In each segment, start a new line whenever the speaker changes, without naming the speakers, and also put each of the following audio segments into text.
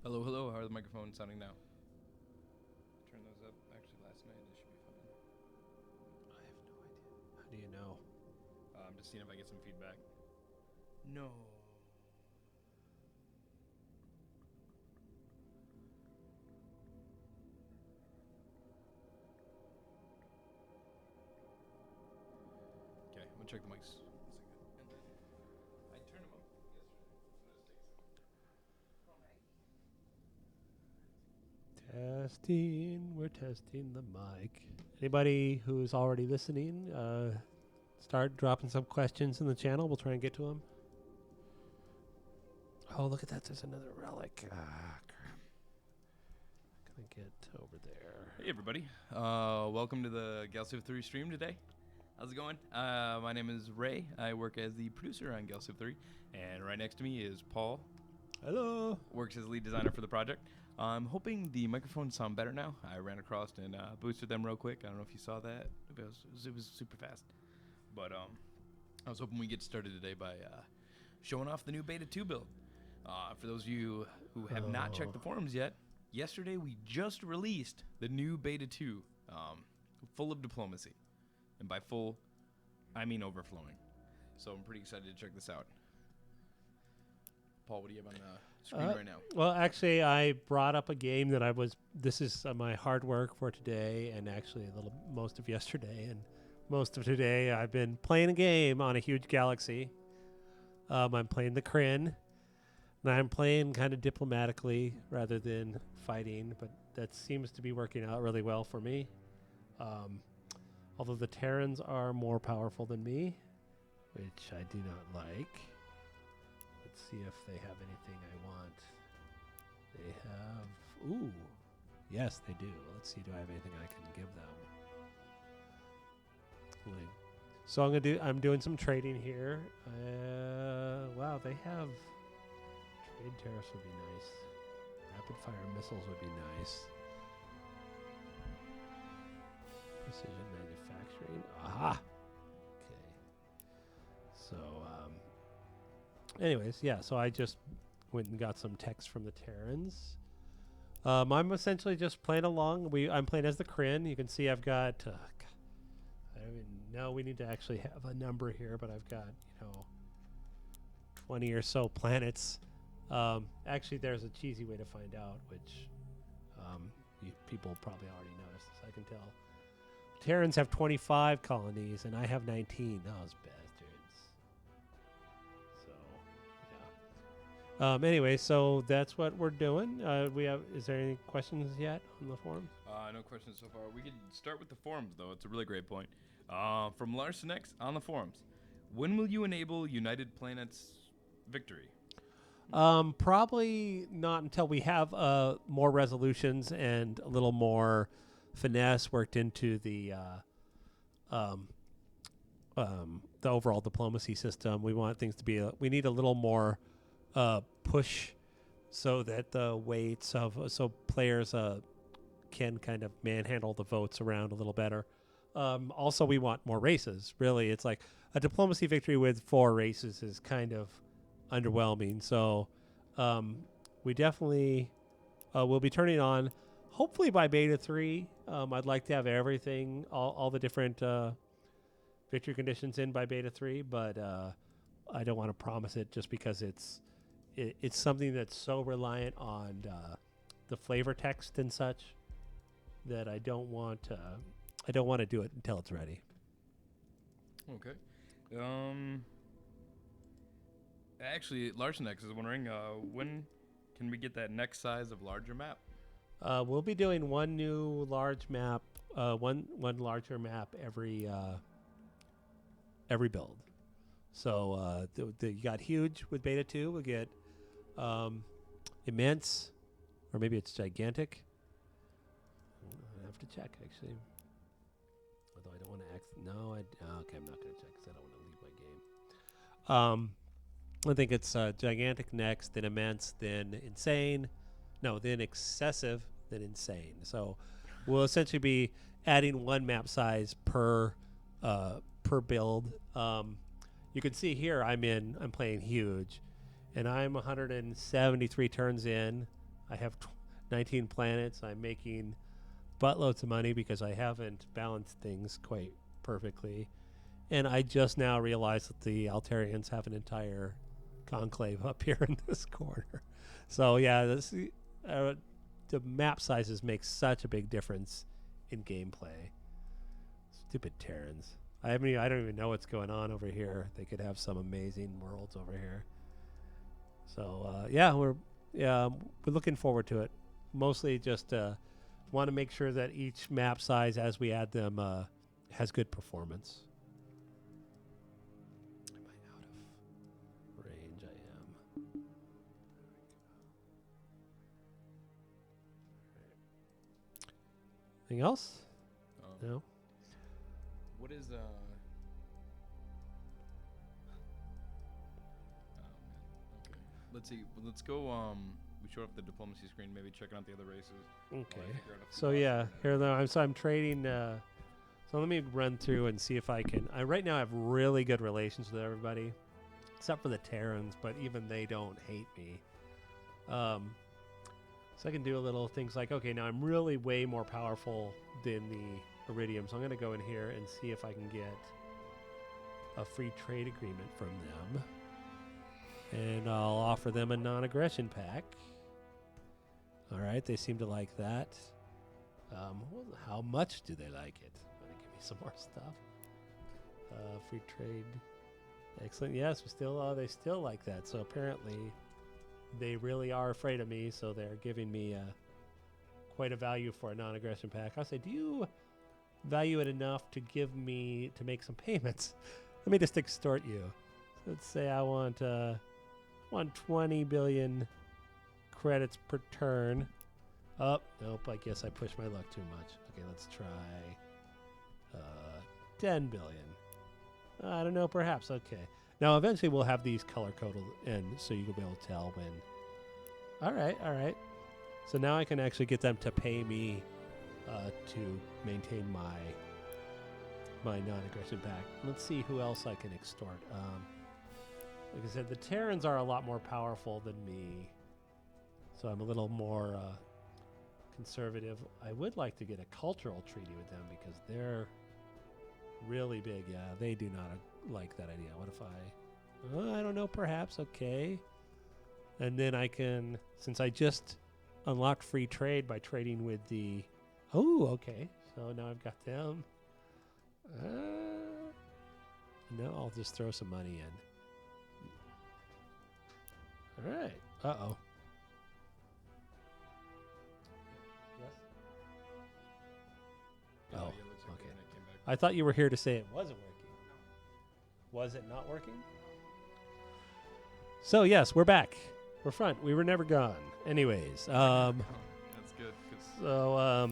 Hello, hello. How are the microphones sounding now? Turn those up. Actually, last night they should be fine.
I have no idea. How do you know?
I'm just seeing if I get some feedback. No. Okay, I'm gonna check the mics. One second. And then I turned them up yesterday.
Testing. We're testing the mic. Anybody who's already listening, start dropping some questions in the channel. We'll try and get to them. Oh, look at that. There's another relic. Ah, crap. Gonna get over there.
Hey everybody, welcome to the Galactic Civilizations III stream today. How's it going? My name is Ray. I work as the producer on Galactic Civilizations III, and right next to me is Paul.
Hello.
Works as lead designer for the project. I'm hoping the microphones sound better now. I ran across and boosted them real quick. I don't know if you saw that. It was super fast. But I was hoping we get started today by showing off the new Beta 2 build. For those of you who have not checked the forums yet, yesterday we just released the new Beta 2, full of diplomacy. And by full, I mean overflowing. So I'm pretty excited to check this out. Paul, what do you have on the screen right now?
Well, actually, I brought up a game that this is my hard work for today and actually most of yesterday and most of today. I've been playing a game on a huge galaxy. I'm playing the Kryn. And I'm playing kind of diplomatically rather than fighting, but that seems to be working out really well for me. Although the Terrans are more powerful than me, which I do not like. Let's see if they have anything I want. They have... Ooh. Yes, they do. Let's see, do I have anything I can give them? So I'm doing some trading here. Wow, they have... Trade tariffs would be nice. Rapid fire missiles would be nice. Precision manufacturing. Aha! Okay. So, anyways, yeah, so I just went and got some text from the Terrans. I'm essentially just playing along. I'm playing as the Kryn. You can see I've got... I don't even know. We need to actually have a number here, but I've got, 20 or so planets. Actually, there's a cheesy way to find out, which people probably already noticed, as I can tell. Terrans have 25 colonies, and I have 19. Those bastards. So, yeah. Anyway, so that's what we're doing. Is there any questions yet on the forums?
No questions so far. We could start with the forums, though. It's a really great point. From Larson X on the forums. When will you enable United Planets victory?
Probably not until we have more resolutions and a little more finesse worked into the overall diplomacy system. We want things to be. We need a little more push, so that the weights of players can kind of manhandle the votes around a little better. Also, we want more races. Really, it's like a diplomacy victory with 4 races is kind of underwhelming. So we definitely will be turning on, hopefully by Beta 3. I'd like to have everything, all the different victory conditions in by Beta 3, but I don't want to promise it just because it's something that's so reliant on the flavor text and such that I don't want to do it until it's ready.
Okay. Actually, Larson X is wondering when can we get that next size of larger map?
We'll be doing one new large map, one larger map every build. So you got huge with Beta 2. We'll get immense, or maybe it's gigantic. I have to check, actually. Although I don't want to okay, I'm not going to check because I don't want to leave my game. I think it's gigantic next, then immense, then insane. No, then excessive, then insane. So we'll essentially be adding one map size per build. You can see here I'm playing huge, and I'm 173 turns in. I have 19 planets. I'm making buttloads of money because I haven't balanced things quite perfectly. And I just now realized that the Altarians have an entire conclave up here in this corner. So yeah, the map sizes make such a big difference in gameplay. Stupid Terrans. I don't even know what's going on over here. They could have some amazing worlds over here. So we're looking forward to it. Mostly just want to make sure that each map size, as we add them, has good performance. Am I out of range? I am. Anything else? No.
What is man. Okay. Let's see. Let's go. We showed up the diplomacy screen. Maybe checking out the other races.
Okay.
So
here though. I'm trading. So let me run through and see if I can. Right now I have really good relations with everybody, except for the Terrans. But even they don't hate me. So I can do a little things like, okay, now I'm really way more powerful than the Iridium. So I'm going to go in here and see if I can get a free trade agreement from them. And I'll offer them a non-aggression pack. All right, they seem to like that. How much do they like it? Want to give me some more stuff? Free trade. Excellent. Yes, they still like that. So apparently they really are afraid of me, so they're giving me quite a value for a non-aggression pack. I say, do you value it enough to make some payments? Let me just extort you. So let's say I want 20 billion credits per turn. Oh, nope, I guess I pushed my luck too much. Okay, let's try 10 billion. I don't know, perhaps. Okay. Now, eventually we'll have these color-coded, and so you'll be able to tell when. All right. So now I can actually get them to pay me to maintain my non-aggression pack. Let's see who else I can extort. Like I said, the Terrans are a lot more powerful than me, so I'm a little more conservative. I would like to get a cultural treaty with them because they're really big. Yeah, they do not like that idea. What if I don't know, perhaps. Okay. And then I can, since I just unlocked free trade by trading with the, okay. So now I've got them. Now I'll just throw some money in. All right. Uh-oh. Yes?
Yeah,
Oh,
it looks like
okay.
the internet came back.
I thought you were here to say it wasn't working. Was it not working? So, yes, we're back. We're front. We were never gone. Anyways.
That's good.
So,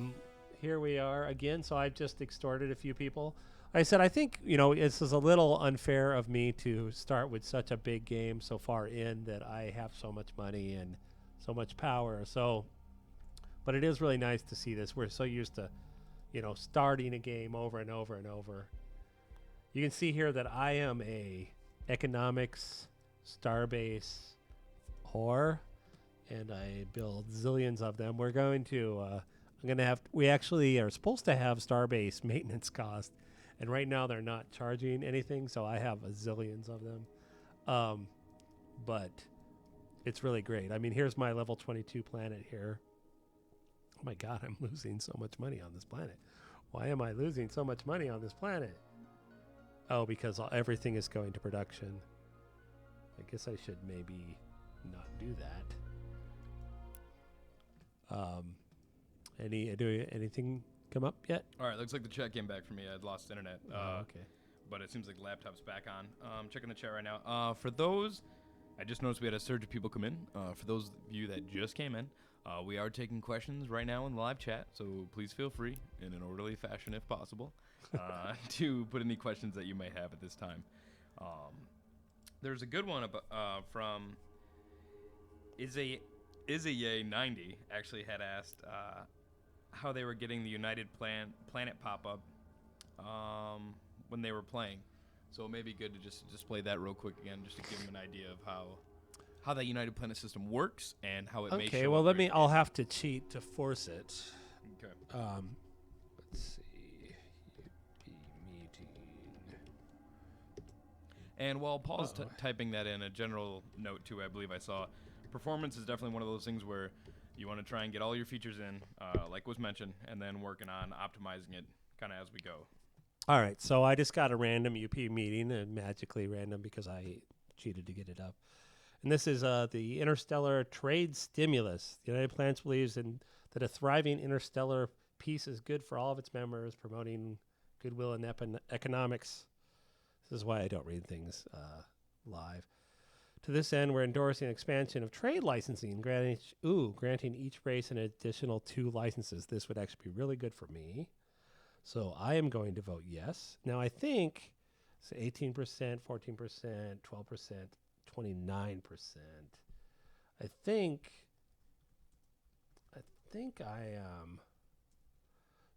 here we are again. So, I've just extorted a few people. I said, I think, this is a little unfair of me to start with such a big game so far in that I have so much money and so much power. So, but it is really nice to see this. We're so used to, starting a game over and over and over. You can see here that I am a economics starbase whore, and I build zillions of them. We're going to, we actually are supposed to have starbase maintenance cost, and right now they're not charging anything, so I have a zillions of them. But it's really great. I mean, here's my level 22 planet here. Oh my God, I'm losing so much money on this planet. Why am I losing so much money on this planet? Oh, because everything is going to production. I guess I should maybe not do that. Anything come up yet?
All right, looks like the chat came back for me. I'd lost internet.
Okay.
But it seems like the laptop's back on. Checking the chat right now. For those, I just noticed we had a surge of people come in. For those of you that just came in, we are taking questions right now in the live chat, so please feel free, in an orderly fashion if possible, to put any questions that you may have at this time. There's a good one from Izayay90 actually had asked how they were getting the United Planet pop-up when they were playing. So it may be good to just display that real quick again, just to give them an idea of how that United Planet system works and how it may
Okay,
show
well,
up
let
very
me. I'll have to cheat to force it.
Okay.
Let's see. Meeting.
And while Paul's
Uh-oh.
typing that in, a general note too, I believe I saw, performance is definitely one of those things where you want to try and get all your features in, like was mentioned, and then working on optimizing it kind of as we go.
All right, so I just got a random UP meeting, and magically random because I cheated to get it up. And this is the Interstellar Trade Stimulus. The United Planets believes that a thriving interstellar peace is good for all of its members, promoting goodwill and economics. This is why I don't read things live. To this end, we're endorsing expansion of trade licensing, granting each race an additional 2 licenses. This would actually be really good for me. So I am going to vote yes. Now I think it's 18%, 14%, 12%, 29%. I think I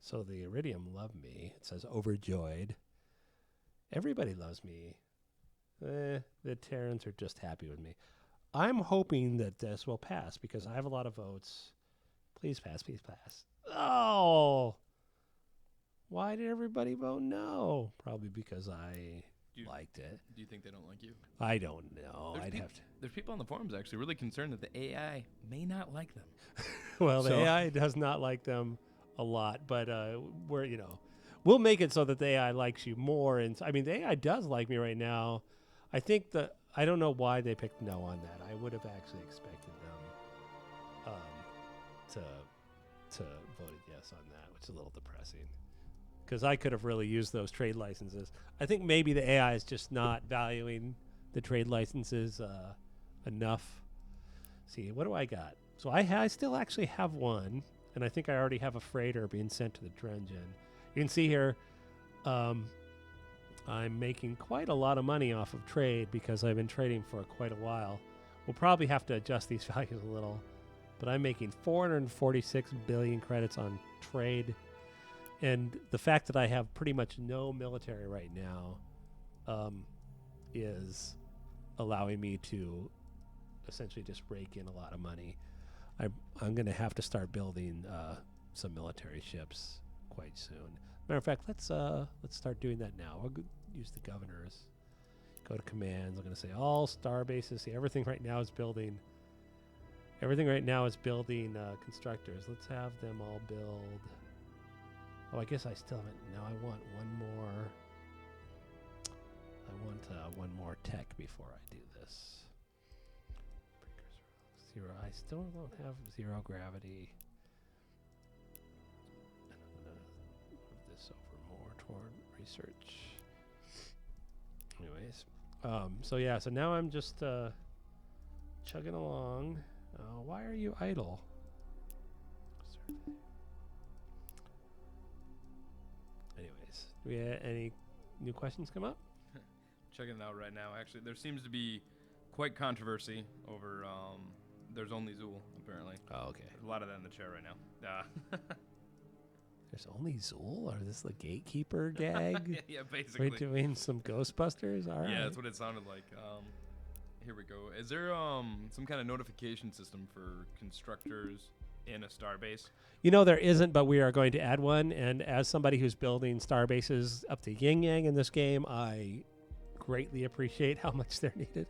so the Iridium love me. It says overjoyed. Everybody loves me. The Terrans are just happy with me. I'm hoping that this will pass because I have a lot of votes. Please pass, please pass. Oh! Why did everybody vote no? Probably because I liked it.
Do you think they don't like you?
I don't know.
There's people on the forums actually really concerned that the AI may not like them.
Well, the AI does not like them a lot, but we'll make it so that the AI likes you more. And I mean, the AI does like me right now. I think I don't know why they picked no on that. I would have actually expected them to vote yes on that, which is a little depressing. Because I could have really used those trade licenses. I think maybe the AI is just not valuing the trade licenses enough. See, what do I got? So I still actually have one, and I think I already have a freighter being sent to the Drungen. You can see here, I'm making quite a lot of money off of trade because I've been trading for quite a while. We'll probably have to adjust these values a little, but I'm making 446 billion credits on trade. And the fact that I have pretty much no military right now is allowing me to essentially just rake in a lot of money. I'm going to have to start building some military ships quite soon. Matter of fact, let's start doing that now. I'll use the governors. Go to commands. I'm going to say all Starbases. See, everything right now is building constructors. Let's have them all build. Oh, I guess I still haven't. No, I want one more. I want one more tech before I do this. Zero. I still don't have zero gravity. And I'm gonna move this over more toward research. Anyways, so yeah. So now I'm just chugging along. Why are you idle? Anyways, do we have any new questions come up?
Checking it out right now. Actually, there seems to be quite controversy over. There's only Zool apparently.
Oh, okay.
There's a lot of that in the chat right now.
There's only Zool? Or is this the gatekeeper gag?
Yeah, basically.
We're doing some Ghostbusters? All right.
Yeah, that's what it sounded like. Here we go. Is there some kind of notification system for constructors in a starbase?
You know, there isn't, but we are going to add one. And as somebody who's building starbases up to yin yang in this game, I greatly appreciate how much they're needed.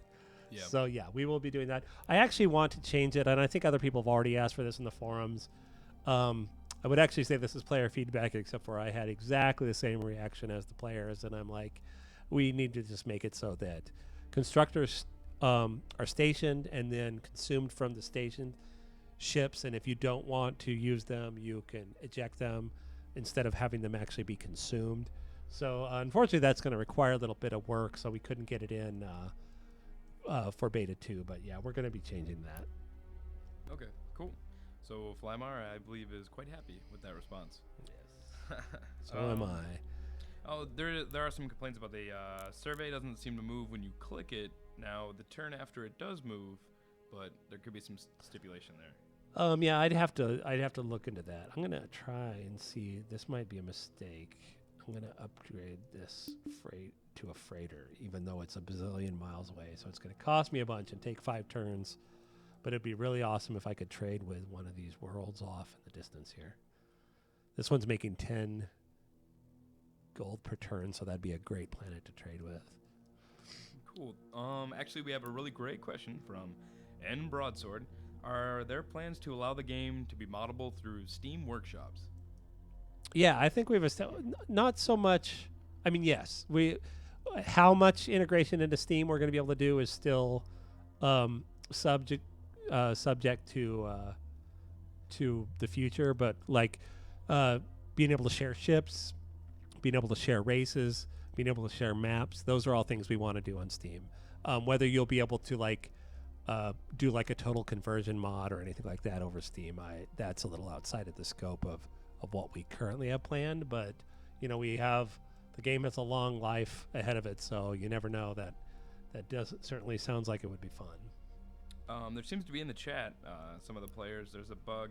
Yeah.
So, yeah, we will be doing that. I actually want to change it, and I think other people have already asked for this in the forums. I would actually say this is player feedback, except for I had exactly the same reaction as the players, and I'm like, we need to just make it so that constructors are stationed and then consumed from the stationed ships, and if you don't want to use them, you can eject them instead of having them actually be consumed. So, unfortunately, that's going to require a little bit of work, so we couldn't get it in for beta 2, but yeah, we're going to be changing that.
Okay, cool. So Flymar, I believe, is quite happy with that response.
Yes. So am I.
Oh, there are some complaints about the survey doesn't seem to move when you click it. Now, the turn after it does move, but there could be some stipulation there.
Yeah, I'd have to look into that. I'm going to try and see. This might be a mistake. I'm I'm going to upgrade this freight to a freighter, even though it's a bazillion miles away. So it's going to cost me a bunch and take 5 turns. But it'd be really awesome if I could trade with one of these worlds off in the distance here. This one's making 10 gold per turn, so that'd be a great planet to trade with.
Cool. Actually, we have a really great question from N Broadsword. Are there plans to allow the game to be moddable through Steam workshops?
Yeah, I think we've not so much. I mean, yes, how much integration into Steam we're going to be able to do is still subject to the future. But like being able to share ships, being able to share races, being able to share maps, those are all things we want to do on Steam. Whether you'll be able to do like a total conversion mod or anything like that over Steam, that's a little outside of the scope of what we currently have planned. But the game has a long life ahead of it, so you never know. That certainly sounds like it would be fun.
There seems to be in the chat, some of the players, there's a bug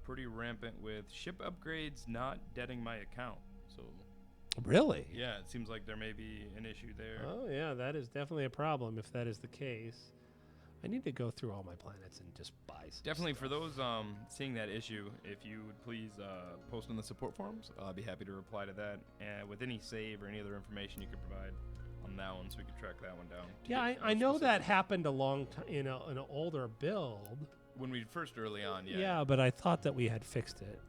pretty rampant with ship upgrades not deading my account. So
really?
Yeah, it seems like there may be an issue there.
Oh yeah, that is definitely a problem if that is the case. I need to go through all my planets and just buy some
Definitely
stuff.
for those seeing that issue, if you would please post on the support forums, I'll be happy to reply to that. And with any save or any other information you could provide on that one, so we could track that one down.
Yeah, I know that happened a long time in an older build.
When we first early on, yeah.
Yeah, but I thought that we had fixed it.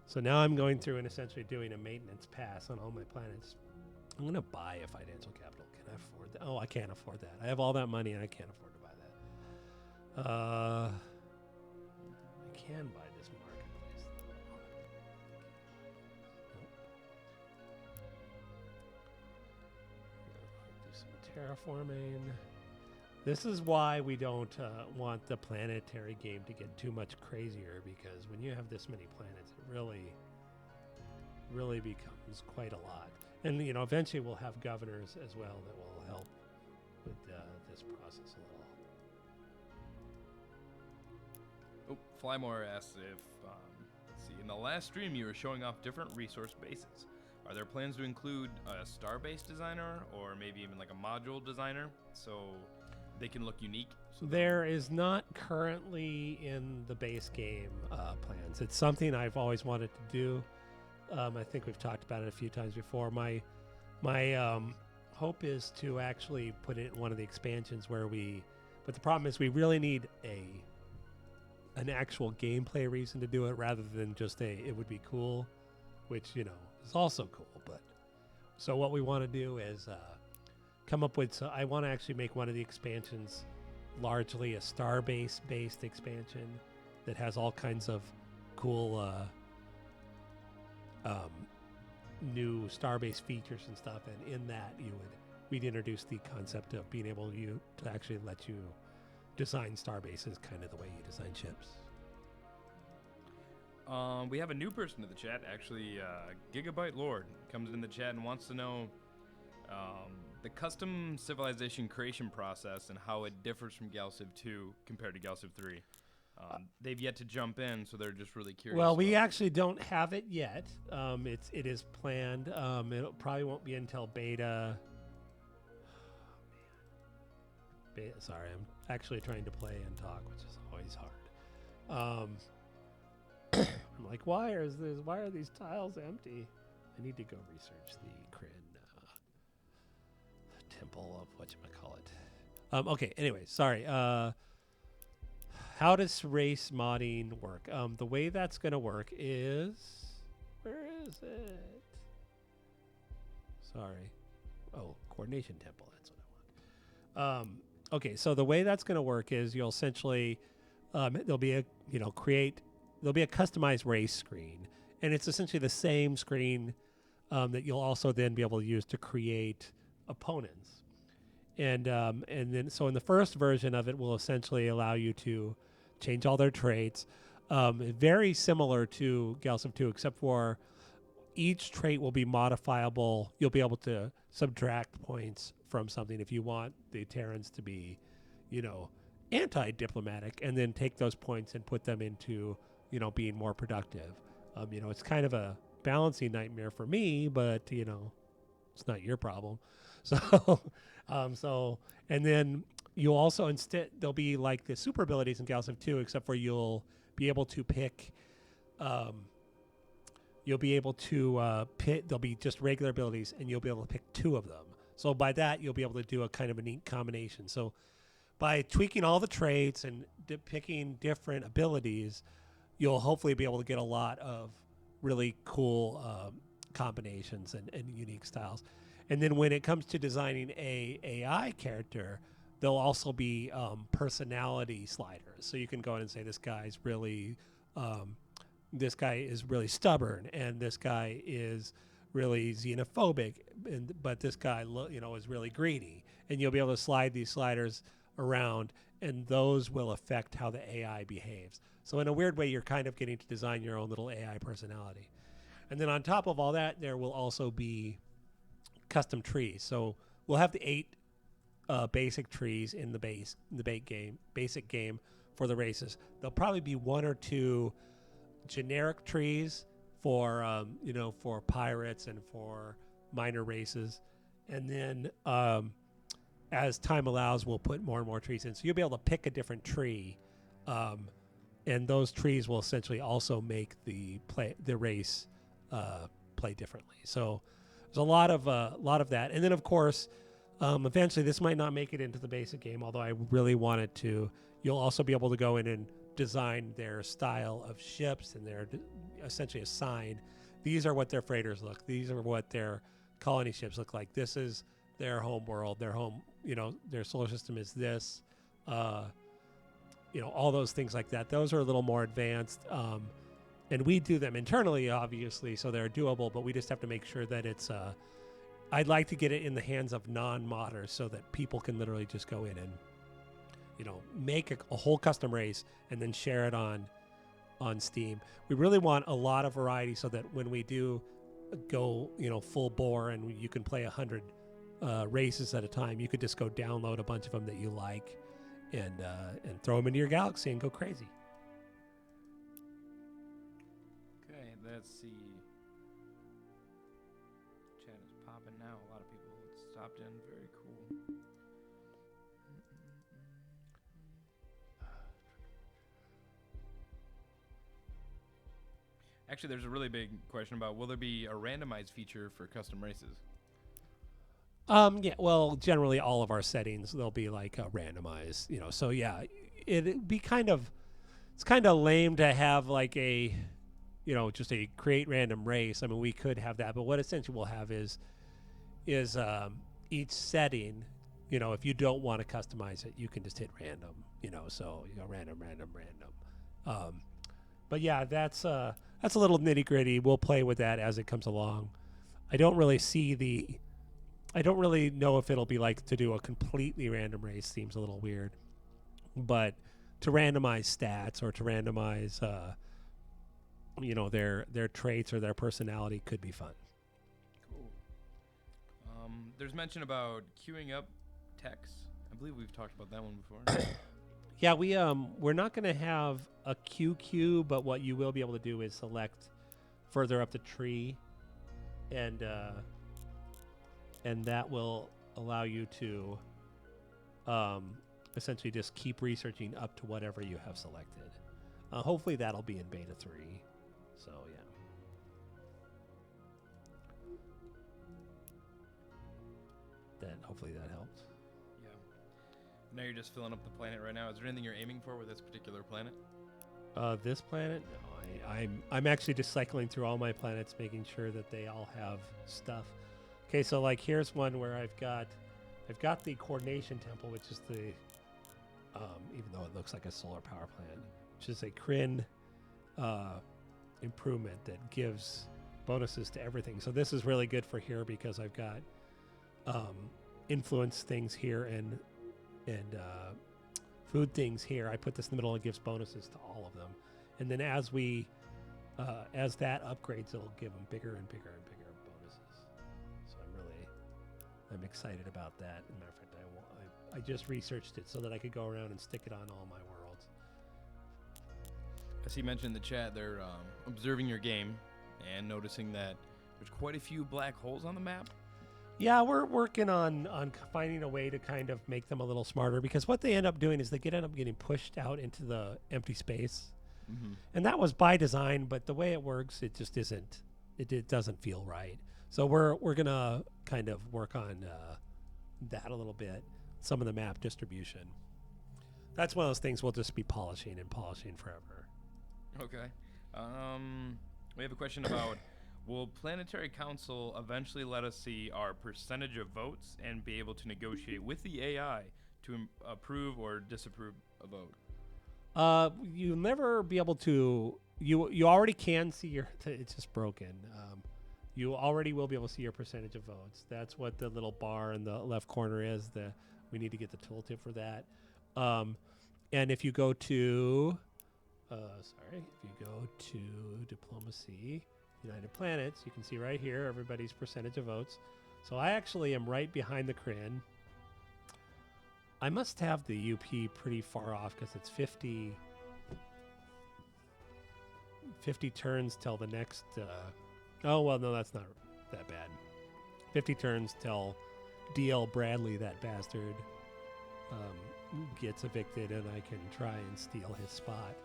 So
now I'm going through and essentially doing a maintenance pass on all my planets. I'm going to buy a financial capital. Can I afford that? Oh, I can't afford that. I have all that money and I can't afford to buy that. I can buy this marketplace. Nope. Do some terraforming. This is why we don't want the planetary game to get too much crazier, because when you have this many planets, it really becomes quite a lot. And eventually we'll have governors as well that will help with this process a little.
Oh, Flymore asks if, let's see, in the last stream you were showing off different resource bases. Are there plans to include a starbase designer or maybe even like a module designer so they can look unique?
There is not currently in the base game plans. It's something I've always wanted to do. I think we've talked about it a few times before. My hope is to actually put it in one of the expansions but the problem is we really need an actual gameplay reason to do it rather than just it would be cool, which is also cool. But so what we want to do is come up with. So I want to actually make one of the expansions largely a Starbase based expansion that has all kinds of cool new Starbase features and stuff, and in that we'd introduce the concept of being able to actually let you design Starbases kind of the way you design ships.
We have a new person in the chat, actually. Gigabyte Lord comes in the chat and wants to know the custom civilization creation process and how it differs from Galciv 2 compared to Galciv 3. They've yet to jump in, so they're just really curious.
Well, we actually don't have it yet. It is planned. It probably won't be until beta. Sorry, I'm actually trying to play and talk, which is always hard. I'm like, why are these tiles empty? I need to go research the Kryn temple of whatchamacallit. Okay, anyway, sorry. How does race modding work? The way that's going to work is... Where is it? Sorry. Oh, coordination temple. That's what I want. Okay, so the way that's going to work is you'll essentially... there'll be a customized race screen. And it's essentially the same screen that you'll also then be able to use to create opponents. And then so in the first version of it will essentially allow you to change all their traits. Very similar to Galciv 2, except for each trait will be modifiable. You'll be able to subtract points from something if you want the Terrans to be, anti-diplomatic, and then take those points and put them into, being more productive. It's kind of a balancing nightmare for me, but it's not your problem. So, and then you'll also instead there'll be like the super abilities in Galactic 2, except for you'll be able to pick. You'll be able to pick. There'll be just regular abilities, and you'll be able to pick 2 of them. So by that, you'll be able to do a kind of a neat combination. So by tweaking all the traits and picking different abilities, you'll hopefully be able to get a lot of really cool combinations and unique styles. And then when it comes to designing a AI character, there'll also be personality sliders. So you can go in and say this guy's really this guy is really stubborn, and this guy is really xenophobic, but this guy is really greedy. And you'll be able to slide these sliders around, and those will affect how the AI behaves. So in a weird way, you're kind of getting to design your own little AI personality. And then on top of all that, there will also be custom trees. So we'll have the 8 basic trees in the basic game for the races. There'll probably be 1 or 2 generic trees for for pirates and for minor races, and then as time allows, we'll put more and more trees in. So you'll be able to pick a different tree, and those trees will essentially also make the race play differently. So there's a lot of that, and then of course, eventually this might not make it into the basic game, although I really want it to. You'll also be able to go in and design their style of ships, and they're essentially assigned. These are what their freighters look. These are what their colony ships look like. This is their home world. Their home, their solar system is this. All those things like that. Those are a little more advanced, and we do them internally, obviously, so they're doable. But we just have to make sure that it's. I'd like to get it in the hands of non-modders so that people can literally just go in and make a whole custom race and then share it on Steam. We really want a lot of variety so that when we do go full bore and you can play 100 races at a time, you could just go download a bunch of them that you like and throw them into your galaxy and go crazy.
Okay, let's see. Chat is popping now. A lot of people stopped in. Very cool. Actually, there's a really big question about will there be a randomized feature for custom races?
Yeah, well, generally all of our settings, they'll be like randomized, so yeah, it'd be it's kind of lame to have like a, just a create random race. I mean, we could have that, but what essentially we'll have is each setting, if you don't want to customize it, you can just hit random, so random. But yeah, that's a little nitty gritty. We'll play with that as it comes along. I don't really know if it'll be like to do a completely random race. Seems a little weird, but to randomize stats or to randomize, their traits or their personality could be fun.
Cool. There's mention about queuing up text. I believe we've talked about that one before.
Yeah, we're not going to have a queue, but what you will be able to do is select further up the tree, and that will allow you to essentially just keep researching up to whatever you have selected. Hopefully that'll be in beta 3. So yeah. Hopefully that helps.
Yeah. Now you're just filling up the planet right now. Is there anything you're aiming for with this particular planet?
This planet? No, I'm actually just cycling through all my planets, making sure that they all have stuff. Okay, so like here's one where I've got the coordination temple, which is the even though it looks like a solar power plant, which is a Kryn improvement that gives bonuses to everything. So this is really good for here because I've got influence things here and food things here. I put this in the middle and it gives bonuses to all of them. And then as that upgrades, it'll give them bigger and bigger and bigger bonuses. So I'm excited about that. As a matter of fact, I just researched it so that I could go around and stick it on all my worlds.
As he mentioned in the chat, they're observing your game and noticing that there's quite a few black holes on the map.
Yeah, we're working on finding a way to kind of make them a little smarter, because what they end up doing is they end up getting pushed out into the empty space.
Mm-hmm.
And that was by design, but the way it works, it just isn't. It doesn't feel right. So we're gonna kind of work on that a little bit. Some of the map distribution. That's one of those things we'll just be polishing forever.
Okay. We have a question about: will Planetary Council eventually let us see our percentage of votes and be able to negotiate with the AI to approve or disapprove a vote?
You'll never be able to. You already can see your. It's just broken. You already will be able to see your percentage of votes. That's what the little bar in the left corner is. We need to get the tooltip for that. And if you go to, if you go to diplomacy, United Planets, you can see right here everybody's percentage of votes. So I actually am right behind the Kryn. I must have the UP pretty far off because it's 50 turns till the next. Oh, well, no, that's not that bad. 50 turns till DL Bradley, that bastard, gets evicted and I can try and steal his spot.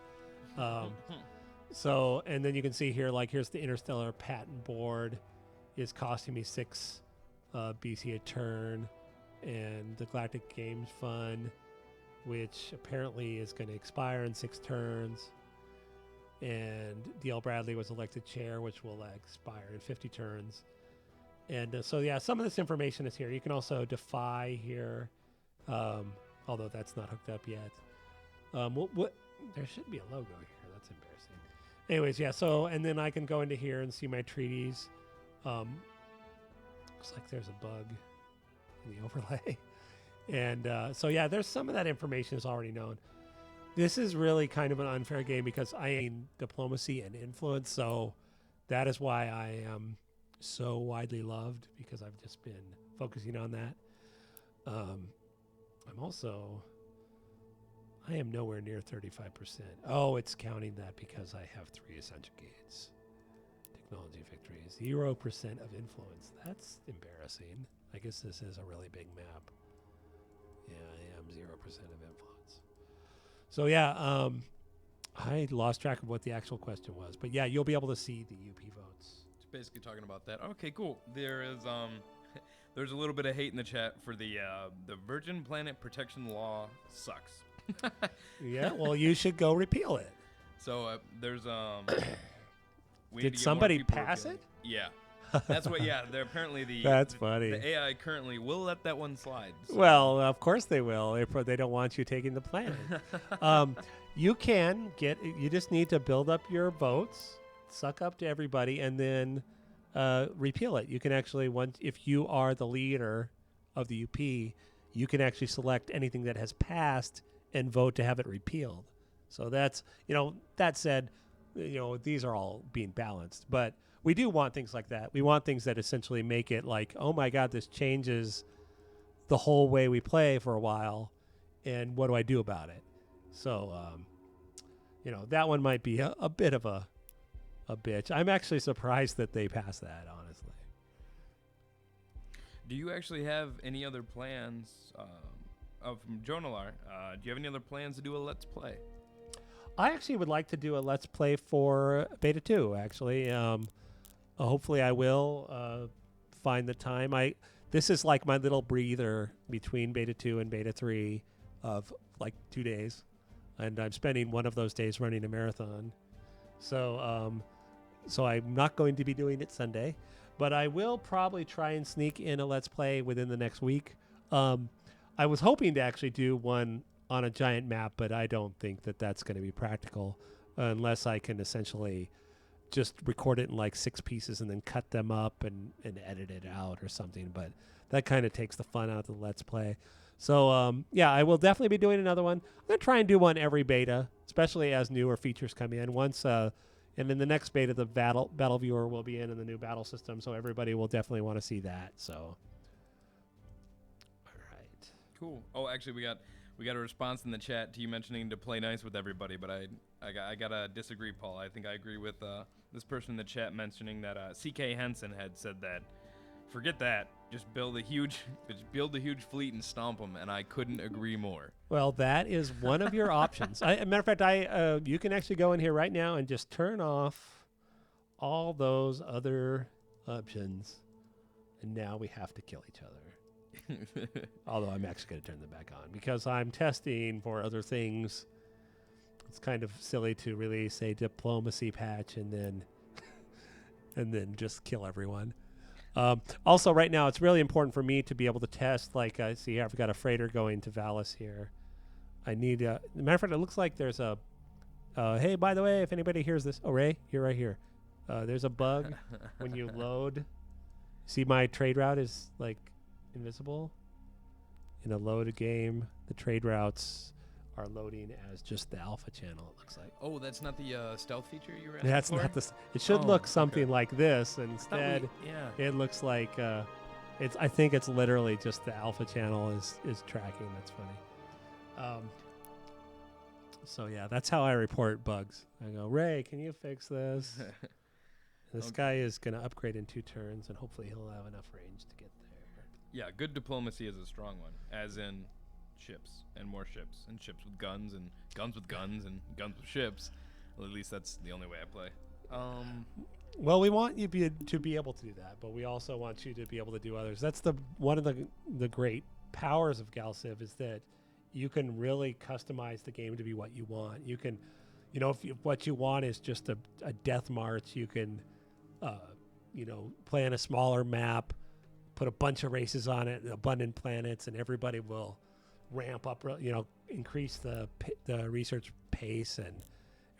So, and then you can see here, like, here's the Interstellar Patent Board is costing me 6 BC a turn. And the Galactic Games Fund, which apparently is going to expire in 6 turns. And D.L. Bradley was elected chair, which will expire in 50 turns. And so, yeah, some of this information is here. You can also defy here, although that's not hooked up yet. There should be a logo here. That's embarrassing. Anyways, yeah, so, and then I can go into here and see my treaties. Looks like there's a bug in the overlay. And so, yeah, there's some of that information is already known. This is really kind of an unfair game because I am diplomacy and influence. So that is why I am so widely loved, because I've just been focusing on that. I am nowhere near 35%. Oh, it's counting that because I have 3 essential gates. Technology victory, 0% of influence. That's embarrassing. I guess this is a really big map. Yeah, I am 0% of influence. So yeah, I lost track of what the actual question was, but yeah, you'll be able to see the UP votes.
It's basically talking about that. Okay, cool. There is there's a little bit of hate in the chat for the Virgin Planet Protection Law sucks.
Yeah, well, you should go repeal it.
So there's
Did somebody pass it?
Yeah. That's what. Yeah, they're apparently
That's funny.
The AI currently will let that one slide. So.
Well, of course they will. They don't want you taking the planet. You can get. You just need to build up your votes, suck up to everybody, and then repeal it. You can actually, if you are the leader of the UP, you can actually select anything that has passed and vote to have it repealed. So that's, that said, these are all being balanced, but we do want things like that. We want things that essentially make it like, oh my God, this changes the whole way we play for a while, and what do I do about it? So, that one might be a bit of a bitch. I'm actually surprised that they passed that, honestly.
Do you actually have any other plans, from Jonalar, do you have any other plans to do a Let's Play?
I actually would like to do a Let's Play for Beta 2, actually. Hopefully I will find the time. This is like my little breather between Beta 2 and Beta 3 of like 2 days. And I'm spending one of those days running a marathon. So I'm not going to be doing it Sunday. But I will probably try and sneak in a Let's Play within the next week. I was hoping to actually do one on a giant map, but I don't think that that's going to be practical unless I can essentially just record it in like 6 pieces and then cut them up and edit it out or something. But that kind of takes the fun out of the Let's Play. So, yeah, I will definitely be doing another one. I'm going to try and do one every beta, especially as newer features come in. And in the next beta, the battle viewer will be in the new battle system, so everybody will definitely want to see that. So, all right.
Cool. Oh, actually, we got a response in the chat to you mentioning to play nice with everybody, but I I gotta disagree, Paul. I think I agree with this person in the chat mentioning that CK Henson had said that. Forget that. Just build a huge fleet and stomp them, and I couldn't agree more.
Well, that is one of your options. As a matter of fact, you can actually go in here right now and just turn off all those other options, and now we have to kill each other. Although I'm actually going to turn them back on because I'm testing for other things. It's kind of silly to release a diplomacy patch and then just kill everyone. Also, right now, it's really important for me to be able to test. Like, I see here, I've got a freighter going to Valis here. I need a matter of fact, it looks like there's a. Hey, by the way, if anybody hears this, oh Ray, you're right here. There's a bug when you load. See, my trade route is like invisible. In a loaded game, the trade routes are loading as just the alpha channel. It looks like.
Oh, that's not the stealth feature you were asking
That's
for?
not the. It should look something
okay.
like this, and instead, it looks like it's. I think it's literally just the alpha channel is tracking. That's funny. So yeah, that's how I report bugs. I go, Ray, can you fix this? This guy is going to upgrade in 2 turns, and hopefully he'll have enough range to get there.
Yeah, good diplomacy is a strong one, as in ships and more ships and ships with guns and guns with guns and guns with ships. Well, at least that's the only way I play.
Well, we want you to be able to do that, but we also want you to be able to do others. That's one of the great powers of GalCiv is that you can really customize the game to be what you want. You can, if what you want is just a death march, you can, play on a smaller map, put a bunch of races on it, abundant planets, and everybody will ramp up, increase the research pace, and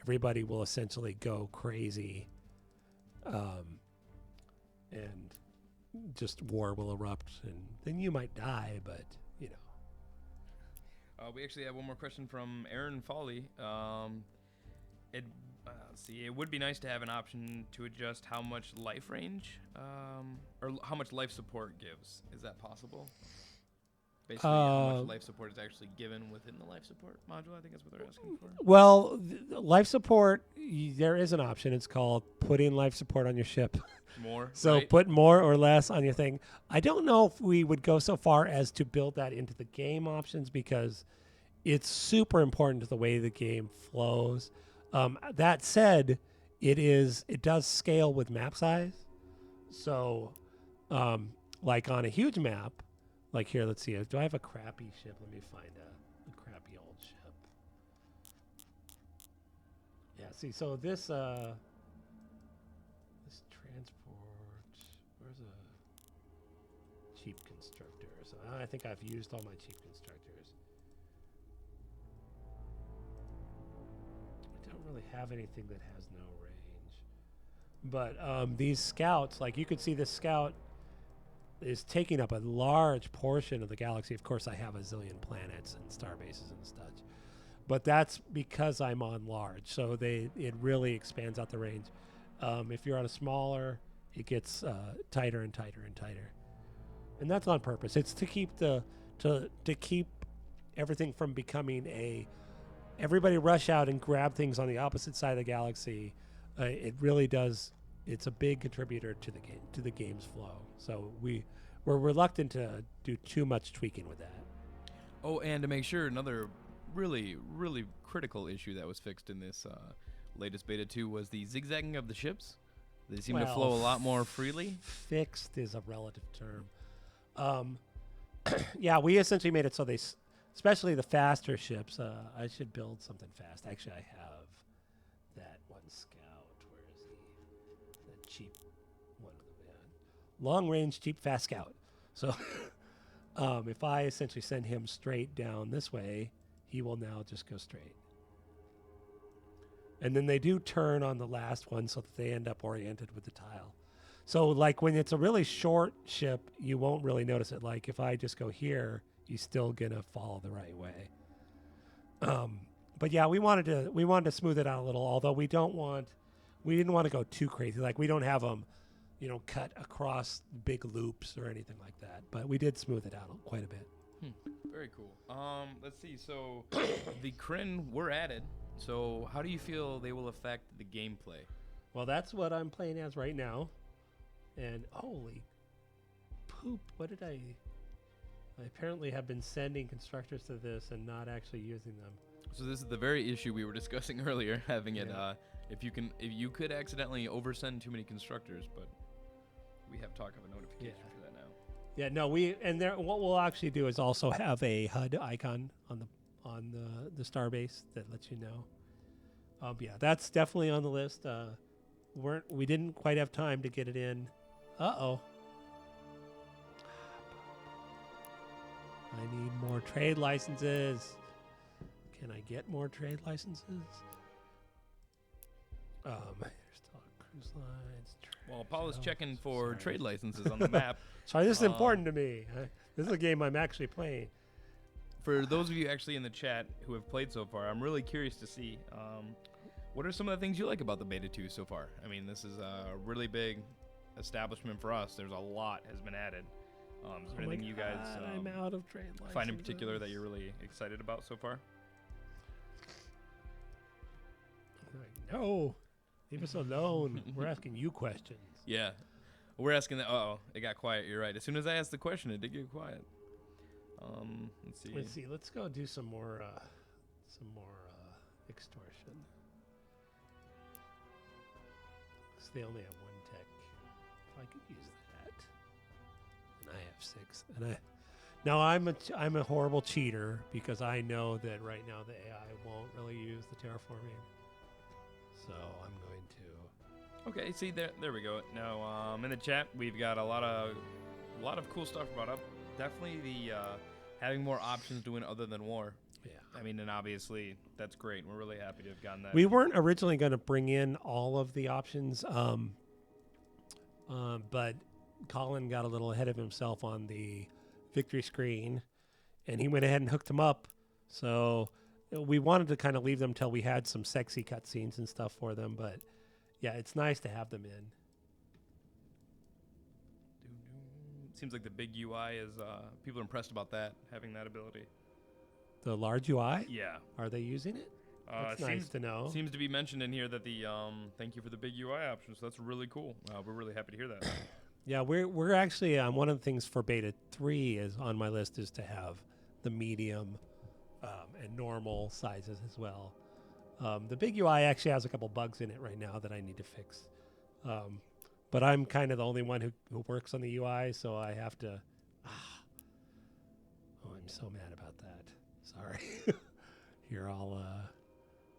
everybody will essentially go crazy, and just war will erupt, and then you might die, but
we actually have one more question from Aaron Foley. Let's see. It would be nice to have an option to adjust how much life range, or how much life support gives. Is that possible? Basically, how much life support is actually given within the life support module. I think that's what they're asking for.
Well, life support, there is an option. It's called putting life support on your ship.
More.
So
right?
put more or less on your thing. I don't know if we would go so far as to build that into the game options because it's super important to the way the game flows. That said, it does scale with map size. So, like on a huge map, like here, let's see. Do I have a crappy ship? Let me find a crappy old ship. Yeah, see, so this transport, where's a cheap constructor? So I think I've used all my cheap constructors. I don't really have anything that has no range. But these scouts, like you could see this scout is taking up a large portion of the galaxy. Of course, I have a zillion planets and starbases and such, but that's because I'm on large. So it really expands out the range. If you're on a smaller, it gets tighter and tighter and tighter, and that's on purpose. It's to keep to keep everything from becoming everybody rush out and grab things on the opposite side of the galaxy. It really does. It's a big contributor to the game's flow. So we're reluctant to do too much tweaking with that.
Oh, and to make sure, another really, really critical issue that was fixed in this latest beta 2 was the zigzagging of the ships. They seem to flow a lot more freely.
Fixed is a relative term. Yeah, we essentially made it so especially the faster ships. I should build something fast. Actually, I have that one scout. Where is he? The cheap one. Long range, cheap, fast scout. So if I essentially send him straight down this way, he will now just go straight. And then they do turn on the last one so that they end up oriented with the tile. So like when it's a really short ship, you won't really notice it. Like if I just go here, he's still gonna follow the right way. But yeah, we wanted to smooth it out a little. Although we didn't want to go too crazy. Like we don't have them, cut across big loops or anything like that. But we did smooth it out quite a bit.
Very cool. Let's see. So the Kryn were added. So how do you feel they will affect the gameplay?
Well, that's what I'm playing as right now. And holy poop, what did I apparently have been sending constructors to this and not actually using them.
So this is the very issue we were discussing earlier, having it
Yeah.
if you could accidentally oversend too many constructors, but we have talk of a notification
Yeah.
for that now.
Yeah, no, what we'll actually do is also have a HUD icon on the Starbase that lets you know. Yeah, that's definitely on the list. We didn't quite have time to get it in. Uh-oh. I need more trade licenses. Can I get more trade licenses? Here's still cruise lines.
Well, Paul is
Oh,
checking for
sorry.
trade licenses on the map.
Sorry, this is important to me. This is a game I'm actually playing.
For those of you actually in the chat who have played so far, I'm really curious to see what are some of the things you like about the beta 2 so far. I mean, this is a really big establishment for us. There's a lot has been added. Is there anything you guys
I'm out of trade licenses.
find in particular that you're really excited about so far?
No, leave us alone. We're asking you questions.
Yeah. We're asking that. Uh-oh, it got quiet. You're right. As soon as I asked the question, it did get quiet. Let's see.
Let's see. Let's go do some more extortion. 'Cause they only have one tech. If I could use that, and I have 6. And I'm a horrible cheater because I know that right now the AI won't really use the terraforming. So I'm going to.
Okay, see there we go. Now in the chat we've got a lot of cool stuff brought up. Definitely the having more options doing other than war.
Yeah.
I mean, and obviously that's great. We're really happy to have gotten that.
We weren't originally going to bring in all of the options, but Colin got a little ahead of himself on the victory screen, and he went ahead and hooked them up. So we wanted to kind of leave them till we had some sexy cutscenes and stuff for them, but yeah, it's nice to have them in.
Seems like the big UI is people are impressed about that, having that ability.
The large UI?
Yeah.
Are they using it? That's nice to know.
Seems to be mentioned in here that the thank you for the big UI options. So that's really cool. We're really happy to hear that.
Yeah, we're actually one of the things for beta 3 is on my list is to have the medium and normal sizes as well. The big UI actually has a couple bugs in it right now that I need to fix. But I'm kind of the only one who works on the UI, so I have to. Oh, I'm so mad about that. Sorry. Here, I'll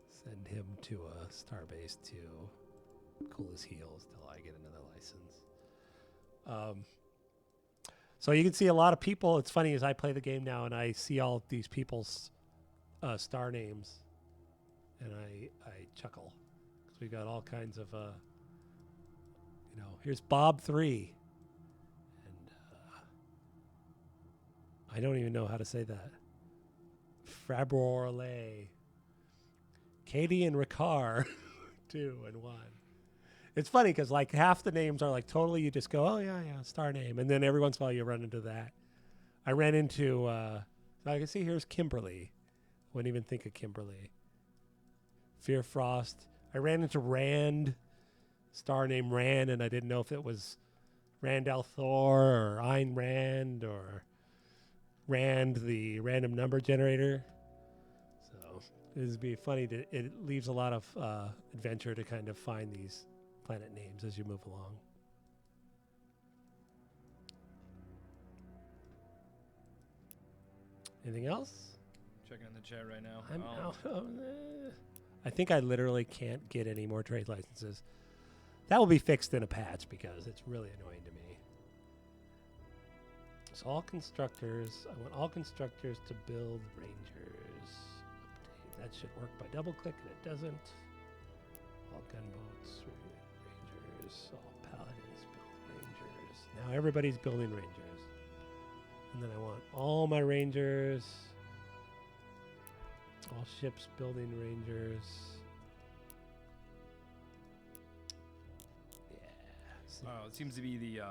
send him to a Starbase to cool his heels till I get another license. So you can see a lot of people. It's funny as I play the game now and I see all these people's star names, and I chuckle because we got all kinds of. Here's Bob 3, and I don't even know how to say that. Fraborle, Katie and Ricard, 2 and 1. It's funny because like half the names are like totally you just go, oh yeah, star name, and then every once in a while you run into that. I ran into I can see here's Kimberly. Wouldn't even think of Kimberly. Fear Frost. I ran into Rand. Star name Rand, and I didn't know if it was Rand al'Thor or Ayn Rand or Rand, the random number generator. So it would be funny. It leaves a lot of adventure to kind of find these planet names as you move along. Anything else?
Checking in the chat right now.
I'm out of I think I literally can't get any more trade licenses. That will be fixed in a patch because it's really annoying to me. So all constructors, I want all constructors to build rangers. Update. That should work by double click and it doesn't. All gunboats, rangers, all paladins build rangers. Now everybody's building rangers. And then I want all my rangers, all ships building rangers.
It seems to be the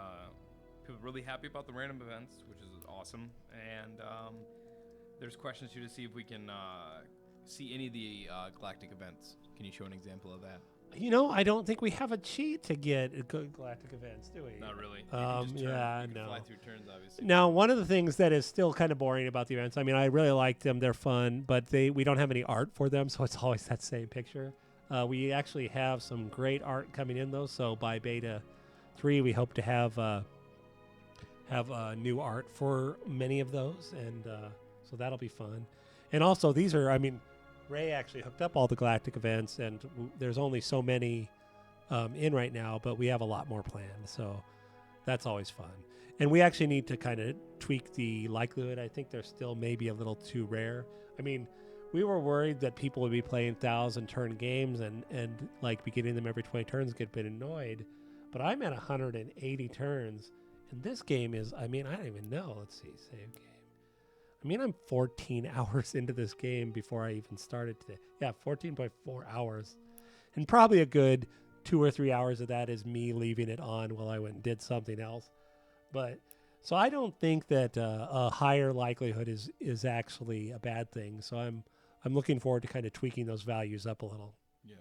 people really happy about the random events, which is awesome. And there's questions here to see if we can see any of the galactic events. Can you show an example of that?
I don't think we have a cheat to get good galactic events, do we?
Not really. You can just turn.
Yeah,
You can
no.
fly through turns, obviously.
Now, one of the things that is still kind of boring about the events, I mean, I really like them. They're fun, but we don't have any art for them, so it's always that same picture. We actually have some great art coming in, though, so by Beta 3, we hope to have new art for many of those, and so that'll be fun. And also, these are, I mean, Ray actually hooked up all the galactic events, and there's only so many in right now, but we have a lot more planned, so that's always fun. And we actually need to kind of tweak the likelihood. I think they're still maybe a little too rare. I mean, we were worried that people would be playing 1,000-turn games and like beginning them every 20 turns, get a bit annoyed. But I'm at 180 turns, and this game is, I mean, I don't even know. Let's see, save game. I mean, I'm 14 hours into this game before I even started today. Yeah, 14.4 hours. And probably a good 2 or 3 hours of that is me leaving it on while I went and did something else. But so I don't think that a higher likelihood is actually a bad thing. So I'm looking forward to kind of tweaking those values up a little.
Yeah,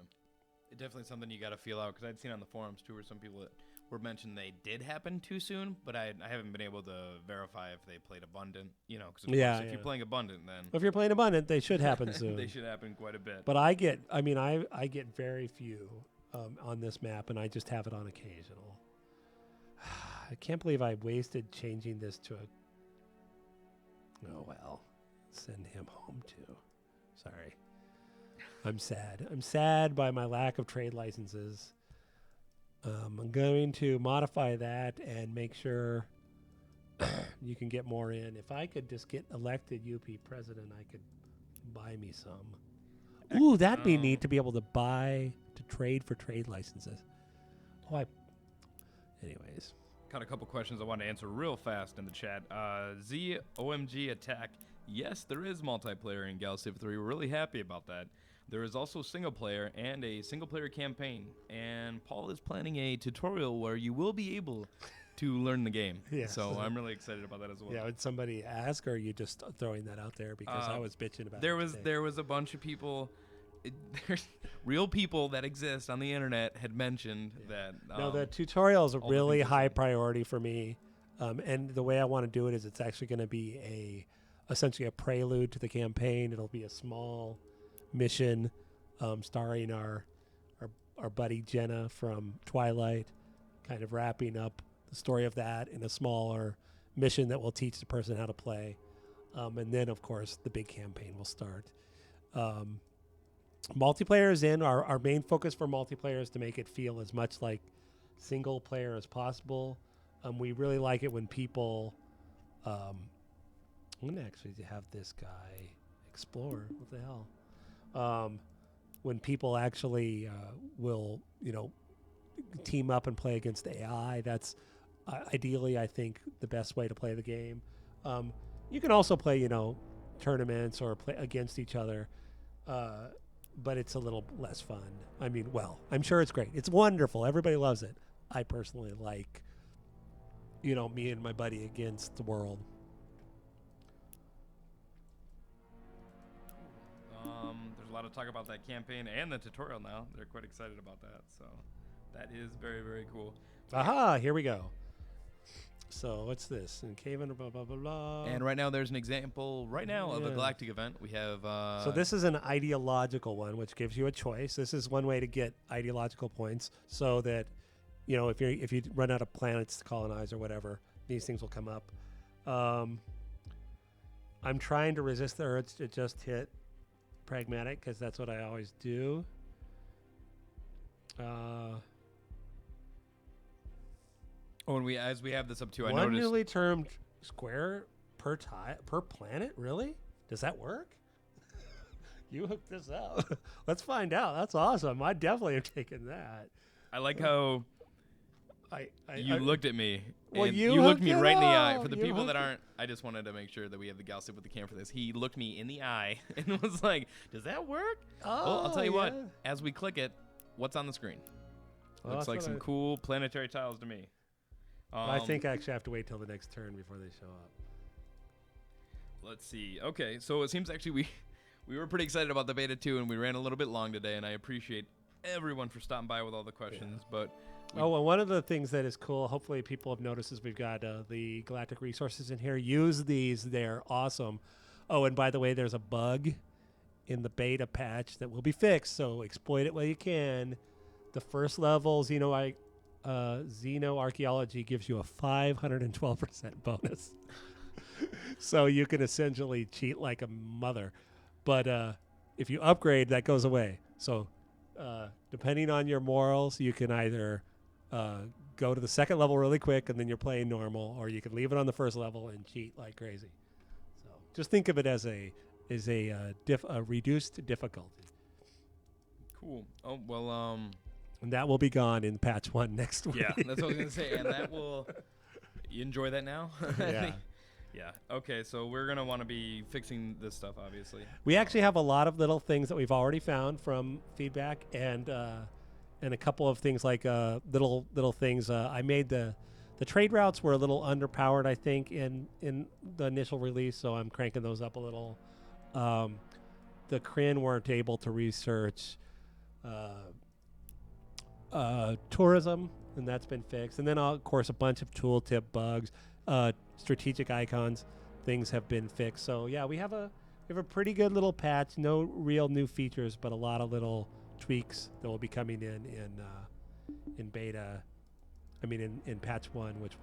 it's definitely something you got to feel out, because I'd seen on the forums too, where some people that were mentioned they did happen too soon, but I haven't been able to verify if they played abundant. You know, because if you're playing abundant, then
if you're playing abundant, they should happen soon.
They should happen quite a bit.
But I get very few on this map, and I just have it on occasional. I can't believe I wasted changing this to a... Oh, well. Send him home, too. Sorry. I'm sad. I'm sad by my lack of trade licenses. I'm going to modify that and make sure you can get more in. If I could just get elected UP president, I could buy me some. Ooh, that'd be neat to be able to trade for trade licenses. Anyways.
Got a couple questions I want to answer real fast in the chat. ZOMG Attack. Yes, there is multiplayer in Galactic Civ 3. We're really happy about that. There is also single player and a single player campaign. And Paul is planning a tutorial where you will be able to learn the game.
Yes.
So I'm really excited about that as well.
Yeah, would somebody ask, or are you just throwing that out there because I was bitching about it?
There was a bunch of people. There's real people that exist on the internet had mentioned that.
No, the tutorial is a really high priority for me, and the way I want to do it is it's actually going to be essentially a prelude to the campaign. It'll be a small mission starring our buddy Jenna from Twilight, kind of wrapping up the story of that in a smaller mission that will teach the person how to play, and then of course the big campaign will start. Multiplayer is in. Our main focus for multiplayer is to make it feel as much like single player as possible. We really like it when people... I'm going to actually have this guy explore. What the hell? When people actually will, team up and play against AI, that's ideally, I think, the best way to play the game. You can also play, tournaments or play against each other. But it's a little less fun. I mean, well, I'm sure it's great. It's wonderful. Everybody loves it. I personally like, me and my buddy against the world.
There's a lot of talk about that campaign and the tutorial now. They're quite excited about that. So that is very, very cool.
Aha, here we go. So what's this? And Caven, blah, blah, blah, blah.
And right now there's an example of a galactic event. We have...
so this is an ideological one, which gives you a choice. This is one way to get ideological points so that, if you run out of planets to colonize or whatever, these things will come up. I'm trying to resist the urge to just hit pragmatic because that's what I always do.
As we have this up too, I
one
noticed...
newly termed square per planet? Really? Does that work? You hooked this up. Let's find out. That's awesome. I definitely am taking that.
I like how you looked at me.
Well,
and
you
looked me right in the eye.
up.
For the people that aren't, I just wanted to make sure that we have the Galactic with the cam for this. He looked me in the eye and was like, "Does that work?" Well, I'll tell you what. As we click it, what's on the screen? Looks like some cool planetary tiles to me.
I think I actually have to wait till the next turn before they show up.
Let's see. Okay, so it seems actually we were pretty excited about the beta too, and we ran a little bit long today. And I appreciate everyone for stopping by with all the questions. But
oh, well, one of the things that is cool, hopefully people have noticed, is we've got the Galactic resources in here. Use these; they're awesome. Oh, and by the way, there's a bug in the beta patch that will be fixed, so exploit it while you can. The first level xenoarchaeology gives you a 512% bonus. So you can essentially cheat like a mother. But if you upgrade, that goes away. So depending on your morals, you can either go to the second level really quick and then you're playing normal, or you can leave it on the first level and cheat like crazy. So just think of it as a reduced difficulty.
Cool. Oh, well,
And that will be gone in patch 1 next week.
yeah, that's what I was going to say. And that will... You enjoy that now?
Yeah.
Yeah. Okay, so we're going to want to be fixing this stuff, obviously.
We actually have a lot of little things that we've already found from feedback, and a couple of things like little things. I made the trade routes were a little underpowered, I think, in the initial release, so I'm cranking those up a little. The Kryn weren't able to research tourism, and that's been fixed. And then, of course, a bunch of tooltip bugs, strategic icons, things have been fixed. So yeah, we have a pretty good little patch. No real new features, but a lot of little tweaks that will be coming in beta. I mean, in patch 1, which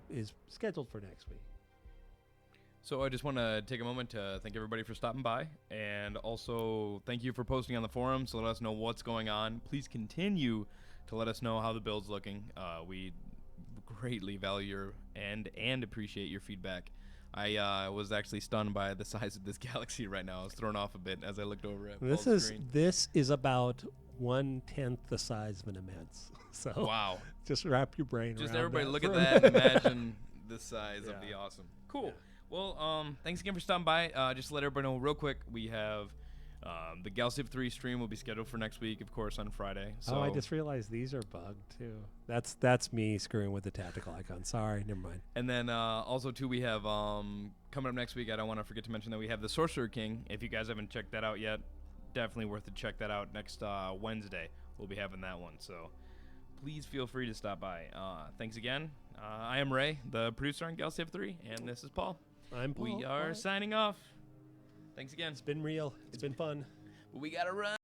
is scheduled for next week.
So I just want to take a moment to thank everybody for stopping by, and also thank you for posting on the forums to let us know what's going on. Please continue to let us know how the build's looking. We greatly value your and appreciate your feedback. I was actually stunned by the size of this galaxy right now. I was thrown off a bit as I looked over at Paul's screen.
This is about 1/10 the size of an immense. So
wow.
Just wrap your brain
just
around
everybody
that
look
for
at
a
that and
minute.
imagine the size of the awesome. Cool. Well, thanks again for stopping by. Just to let everybody know real quick, we have the Galactic Civ III stream will be scheduled for next week, of course, on Friday. So
I just realized these are bugged too. That's me screwing with the tactical icon. Sorry, never mind.
And then also too, we have coming up next week. I don't want to forget to mention that we have the Sorcerer King. If you guys haven't checked that out yet, definitely worth to check that out next Wednesday. We'll be having that one. So please feel free to stop by. Thanks again. I am Ray, the producer on Galactic Civ III, and this is Paul.
I'm Paul.
We are signing off. Thanks again.
It's been real. It's been fun.
We gotta run.